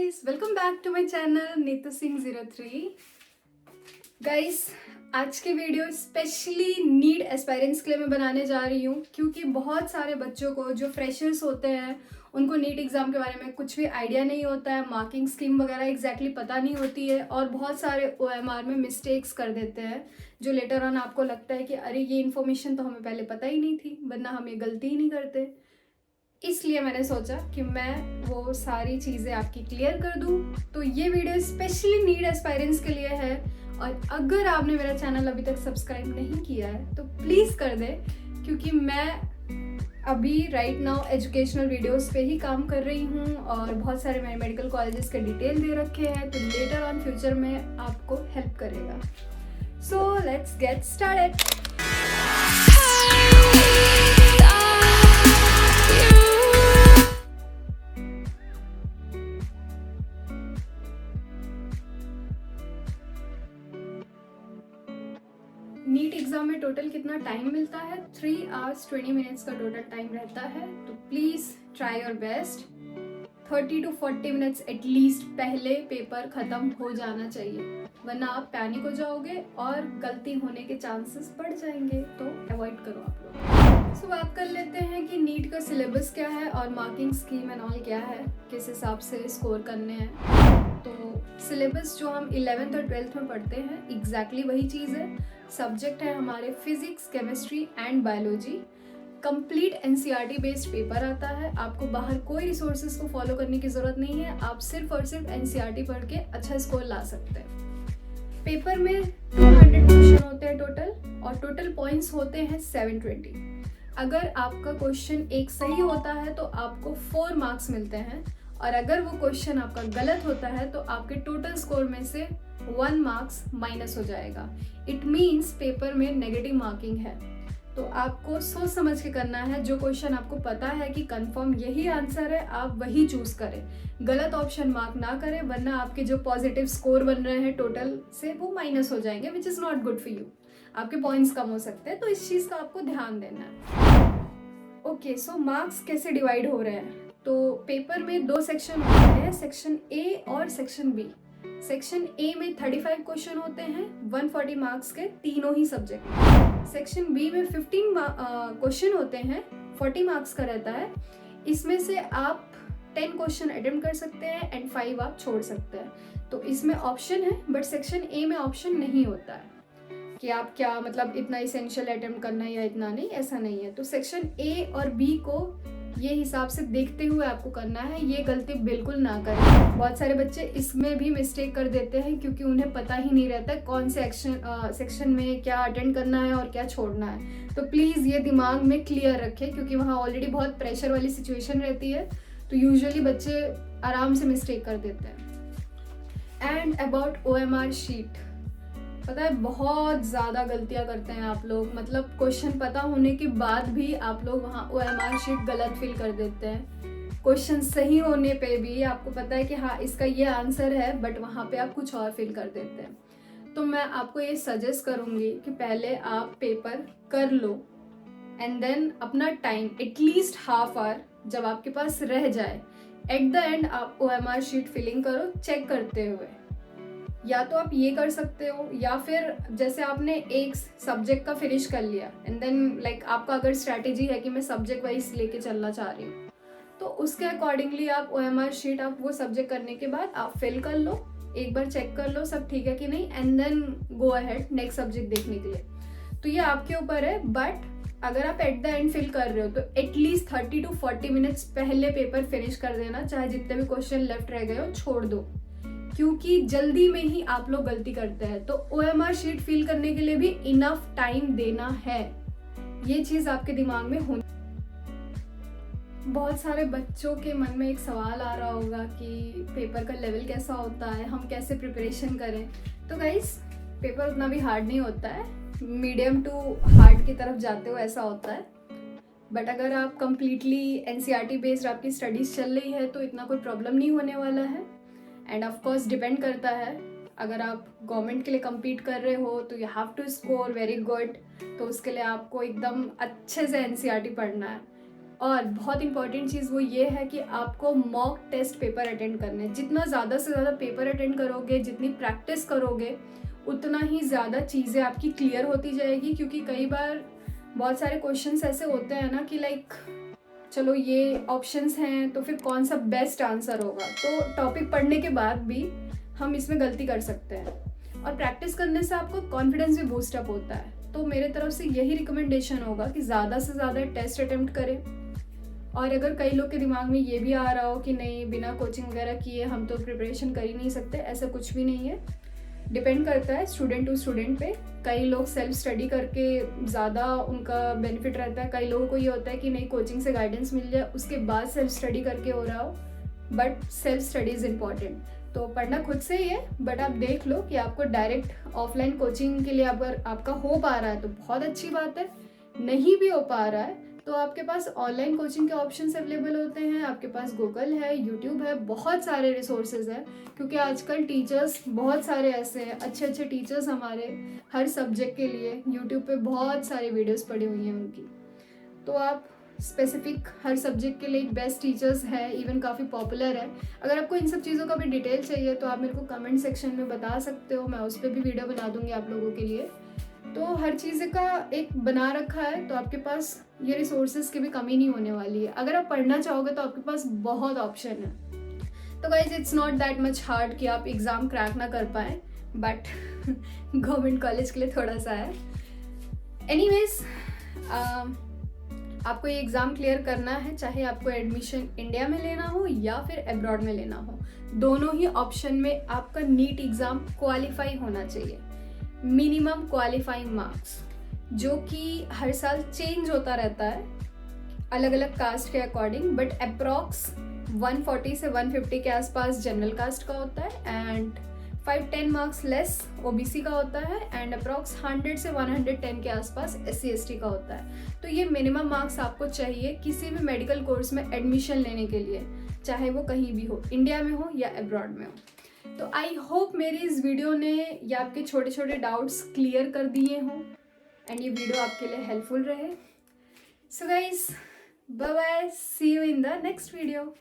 Guys, welcome back to my channel Neetu Singh 03। Guys, आज की video specially NEET aspirants के लिए मैं बनाने जा रही हूँ क्योंकि बहुत सारे बच्चों को जो फ्रेशर्स होते हैं उनको नीट एग्ज़ाम के बारे में कुछ भी आइडिया नहीं होता है, मार्किंग स्कीम वगैरह एग्जैक्टली पता नहीं होती है और बहुत सारे OMR में मिस्टेक्स कर देते हैं जो लेटर ऑन आपको लगता है कि अरे ये इन्फॉर्मेशन तो हमें पहले पता ही नहीं थी, वरना हम ये गलती ही नहीं करते। इसलिए मैंने सोचा कि मैं वो सारी चीज़ें आपकी क्लियर कर दूं। तो ये वीडियो स्पेशली नीट एस्पायरेंट्स के लिए है और अगर आपने मेरा चैनल अभी तक सब्सक्राइब नहीं किया है तो प्लीज़ कर दे, क्योंकि मैं अभी राइट नाउ एजुकेशनल वीडियोस पे ही काम कर रही हूँ और बहुत सारे मैंने मेडिकल कॉलेजेस के डिटेल दे रखे हैं, तो लेटर ऑन फ्यूचर में आपको हेल्प करेगा। So let's get started. NEET exam में टोटल कितना टाइम मिलता है? 3 hours 20 minutes का टोटल टाइम रहता है, तो please try your best. 30 to 40 minutes at least पहले पेपर खत्म हो जाना चाहिए, वरना आप पैनिक हो जाओगे और गलती होने के चांसेस बढ़ जाएंगे, तो अवॉइड करो आप लोग। सो बात कर लेते हैं कि नीट का सिलेबस क्या है और मार्किंग स्कीम एंड ऑल क्या है, किस हिसाब से स्कोर करने हैं। तो सिलेबस जो हम 11th और 12th में पढ़ते हैं एग्जैक्टली वही चीज़ है। सब्जेक्ट है हमारे physics, chemistry and biology. Complete NCERT based paper आता है, आपको बाहर कोई रिसोर्सेज को फॉलो करने की ज़रूरत नहीं है, आप सिर्फ और सिर्फ NCERT पढ़ के अच्छा स्कोर ला सकते हैं। पेपर में 200 क्वेश्चन होते हैं टोटल और टोटल पॉइंट्स होते हैं 720। अगर आपका क्वेश्चन एक सही होता है तो आपको 4 मार्क्स मिलते हैं और अगर वो क्वेश्चन आपका गलत होता है तो आपके टोटल स्कोर में से 1 मार्क्स माइनस हो जाएगा। इट मीन्स पेपर में नेगेटिव मार्किंग है, तो आपको सोच समझ के करना है। जो क्वेश्चन आपको पता है कि कंफर्म यही आंसर है, आप वही चूज करें, गलत ऑप्शन मार्क ना करें, वरना आपके जो पॉजिटिव स्कोर बन रहे हैं टोटल से वो माइनस हो जाएंगे, which is not good for you. आपके पॉइंट्स कम हो सकते हैं, तो इस चीज़ का आपको ध्यान देना है। ओके, सो मार्क्स कैसे डिवाइड हो रहे हैं? तो पेपर में 2 सेक्शन होते हैं, सेक्शन A और सेक्शन B। सेक्शन A में 35 क्वेश्चन होते हैं 140 मार्क्स के, तीनों ही सब्जेक्ट। सेक्शन B में 15 क्वेश्चन होते हैं, 40 मार्क्स का रहता है। इसमें से आप 10 क्वेश्चन अटेम्प्ट कर सकते हैं एंड 5 आप छोड़ सकते हैं। तो इसमें ऑप्शन है, बट सेक्शन A में ऑप्शन नहीं होता है कि आप क्या मतलब इतना इसेंशियल अटेम्प्ट करना है या इतना नहीं, ऐसा नहीं है। तो सेक्शन A और B को ये हिसाब से देखते हुए आपको करना है, ये गलती बिल्कुल ना करें। बहुत सारे बच्चे इसमें भी मिस्टेक कर देते हैं क्योंकि उन्हें पता ही नहीं रहता कौन से सेक्शन में क्या अटेंड करना है और क्या छोड़ना है। तो प्लीज़ ये दिमाग में क्लियर रखें, क्योंकि वहाँ ऑलरेडी बहुत प्रेशर वाली सिचुएशन रहती है, तो यूजुअली बच्चे आराम से मिस्टेक कर देते हैं। एंड अबाउट OMR शीट, पता है बहुत ज़्यादा गलतियाँ करते हैं आप लोग, मतलब क्वेश्चन पता होने के बाद भी आप लोग वहाँ OMR शीट गलत फिल कर देते हैं। क्वेश्चन सही होने पे भी आपको पता है कि हाँ इसका ये आंसर है, बट वहाँ पे आप कुछ और फिल कर देते हैं। तो मैं आपको ये सजेस्ट करूँगी कि पहले आप पेपर कर लो एंड देन अपना टाइम एटलीस्ट हाफ आवर जब आपके पास रह जाए, एट द एंड आप OMR शीट फिलिंग करो चेक करते हुए। या तो आप ये कर सकते हो, या फिर जैसे आपने एक सब्जेक्ट का फिनिश कर लिया एंड देन लाइक आपका अगर स्ट्रैटेजी है कि मैं सब्जेक्ट वाइज लेके चलना चाह रही हूँ, तो उसके अकॉर्डिंगली आप OMR शीट आप वो सब्जेक्ट करने के बाद आप फिल कर लो, एक बार चेक कर लो सब ठीक है कि नहीं, and then go ahead next subject देखने के लिए। तो ये आपके ऊपर है, बट अगर आप एट द एंड फिल कर रहे हो तो एटलीस्ट 30 to 40 मिनट्स पहले पेपर फिनिश कर देना, चाहे जितने भी क्वेश्चन लेफ्ट रह गए हो छोड़ दो, क्योंकि जल्दी में ही आप लोग गलती करते हैं। तो OMR शीट फिल करने के लिए भी इनफ टाइम देना है, ये चीज आपके दिमाग में होनी। बहुत सारे बच्चों के मन में एक सवाल आ रहा होगा कि पेपर का लेवल कैसा होता है, हम कैसे प्रिपरेशन करें। तो गाइस, पेपर उतना भी हार्ड नहीं होता है, मीडियम टू हार्ड की तरफ जाते हो ऐसा होता है। बट अगर आप कंप्लीटली NCERT बेस्ड आपकी स्टडीज चल रही है तो इतना कोई प्रॉब्लम नहीं होने वाला है। एंड ऑफ कोर्स डिपेंड करता है, अगर आप गवर्नमेंट के लिए compete कर रहे हो तो you have to score very good, तो उसके लिए आपको एकदम अच्छे से NCERT पढ़ना है। और बहुत इंपॉर्टेंट चीज़ वो ये है कि आपको मॉक टेस्ट पेपर अटेंड करने हैं। जितना ज़्यादा से ज़्यादा पेपर अटेंड करोगे, जितनी प्रैक्टिस करोगे, उतना ही ज़्यादा चीज़ें आपकी क्लियर होती जाएगी। क्योंकि कई बार बहुत सारे क्वेश्चंस ऐसे होते हैं ना कि लाइक चलो ये ऑप्शंस हैं तो फिर कौन सा बेस्ट आंसर होगा, तो टॉपिक पढ़ने के बाद भी हम इसमें गलती कर सकते हैं। और प्रैक्टिस करने से आपको कॉन्फिडेंस भी बूस्ट अप होता है। तो मेरे तरफ से यही रिकमेंडेशन होगा कि ज़्यादा से ज़्यादा टेस्ट अटेम्प्ट करें। और अगर कई लोग के दिमाग में ये भी आ रहा हो कि नहीं, बिना कोचिंग वगैरह किए हम तो प्रिपरेशन कर ही नहीं सकते, ऐसा कुछ भी नहीं है। डिपेंड करता है स्टूडेंट टू स्टूडेंट पे। कई लोग सेल्फ स्टडी करके ज़्यादा उनका बेनिफिट रहता है, कई लोगों को ये होता है कि नहीं, कोचिंग से गाइडेंस मिल जाए उसके बाद सेल्फ स्टडी करके हो रहा हो। But self study is important. तो पढ़ना खुद से ही है, बट आप देख लो कि आपको डायरेक्ट ऑफलाइन कोचिंग के लिए अगर आपका हो पा रहा है तो बहुत अच्छी बात है। नहीं भी हो पा रहा है तो आपके पास ऑनलाइन कोचिंग के ऑप्शंस अवेलेबल होते हैं। आपके पास गूगल है, यूट्यूब है, बहुत सारे रिसोर्सेज हैं। क्योंकि आजकल टीचर्स बहुत सारे ऐसे हैं, अच्छे अच्छे टीचर्स हमारे हर सब्जेक्ट के लिए यूट्यूब पे बहुत सारी वीडियोस पड़ी हुई हैं उनकी। तो आप स्पेसिफिक हर सब्जेक्ट के लिए बेस्ट टीचर्स है, इवन काफ़ी पॉपुलर है। अगर आपको इन सब चीज़ों का भी डिटेल चाहिए तो आप मेरे को कमेंट सेक्शन में बता सकते हो, मैं उस पर भी वीडियो बना दूंगी आप लोगों के लिए। तो हर चीज़ का एक बना रखा है, तो आपके पास ये रिसोर्सेज की भी कमी नहीं होने वाली है। अगर आप पढ़ना चाहोगे तो आपके पास बहुत ऑप्शन है। तो guys it's not that much hard कि आप एग्ज़ाम क्रैक ना कर पाएँ, बट गवर्नमेंट कॉलेज के लिए थोड़ा सा है। एनीवेज, आपको ये एग्ज़ाम क्लियर करना है, चाहे आपको एडमिशन इंडिया में लेना हो या फिर अब्रॉड में लेना हो। दोनों ही ऑप्शन में आपका नीट एग्ज़ाम क्वालिफाई होना चाहिए। मिनिमम क्वालिफाइंग मार्क्स जो कि हर साल चेंज होता रहता है अलग अलग कास्ट के अकॉर्डिंग, बट अप्रॉक्स 140 से 150 के आसपास जनरल कास्ट का होता है एंड 5-10 मार्क्स लेस ओबीसी का होता है एंड अप्रॉक्स 100 से 110 के आसपास SC ST का होता है। तो ये मिनिमम मार्क्स आपको चाहिए किसी भी मेडिकल कोर्स में एडमिशन लेने के लिए, चाहे वो कहीं भी हो, इंडिया में हो या अब्रॉड में हो। तो आई होप मेरी इस वीडियो ने या आपके छोटे छोटे डाउट्स क्लियर कर दिए हों एंड ये वीडियो आपके लिए हेल्पफुल रहे। So guys, bye bye, see you in the next video.